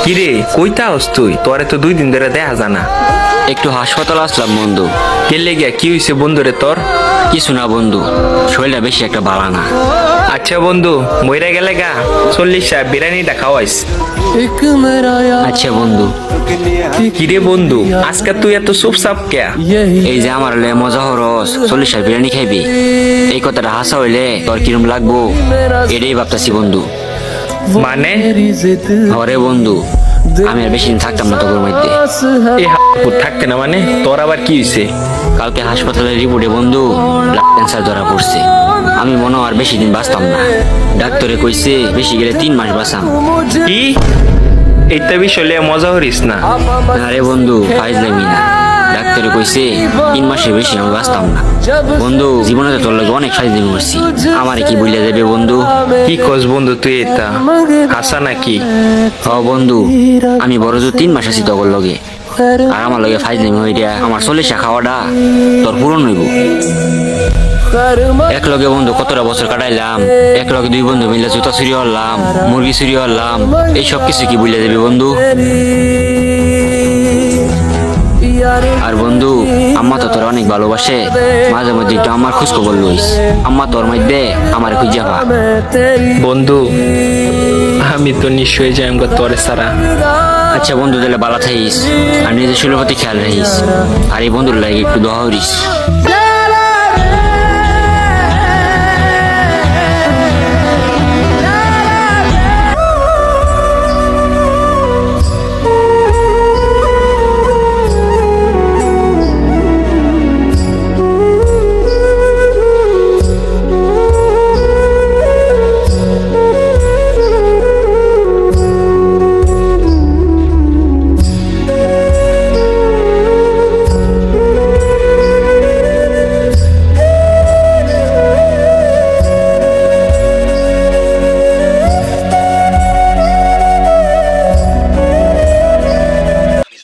কিরে কইতা হস তুই? তোরে তো 2 দিন ধরে দেখা জানা। একটু হাসপাতাল আসলাম বন্ধু। কেলে গিয়া কি হইছে বন্ধুরে তোর? কিছু না বন্ধু, শরীরটা বেশি একটা ভালো না। আচ্ছা বন্ধু, মইরা গেলে গা 40 বিরিয়ানিটা খাওয়াইস। আচ্ছা বন্ধু। কিরে বন্ধু, আজকে তুই এত চুপচাপ কে? এই যে আমার লে মজা হরস 40 বিরিয়ানি খাইবি, এই কথাটা হাসা হইলে তোর কিরম লাগবো এটাই ভাবতেছি বন্ধু। মানে হরে বন্ধু, আমি আর বেশি দিন থাকতাম না তোর মধ্যে। এই থাকতে না মানে তোর আবার কি হইছে? কালকে হাসপাতালের রিপোর্টে বন্ধু ব্লাড ক্যান্সার ধরা পড়ছে। আমি মনে হয় আর বেশি দিন বাঁচতাম না। ডাক্তারে কইছে বেশি গেলে 3 মাস বাঁচাম। কি এইটা বিষয় লিয়ে মজা করিস না। আরে বন্ধু ফাইজলামি না, ডাক্তারে কইছে 3 মাসের বেশি আমি বাঁচতাম না। বন্ধু জীবনে তো তোর লাগে অনেক ফাইজলামি করছি, আমারে কি বইলে দেবে বন্ধু? কি কস বন্ধু তুই? এটা হাসা নাকি? হ বন্ধু, আমি বড় জোর 3 মাস আছি তোর লগে, আর আমার লগে ফাইজলামি হইয়া আমার 40 খাওয়াটা তোর পূরণ হইব। এক লগে বন্ধু কতটা বছর কাটাইলাম, এক লগে 2 বন্ধু মিলে জুতা চুরি হলাম, মুরগি চুরি হলাম, এই সব কিছু কি বইলে দেবে বন্ধু? আর বন্ধু আম্মা তো তোর অনেক ভালোবাসে, মাঝে মধ্যে একটু আমার খোঁজ খবর লইস। আম্মা তোর মধ্যে আমার খুঁজে পা। বন্ধু আমি তো নিশ্চয়ই যাই তোরে সারা। আচ্ছা বন্ধু তাহলে বালা থাইস, আর নিজের শরীরের প্রতি খেয়াল রাখিস, আর এই বন্ধুর লাগে একটু দোয়া করিস।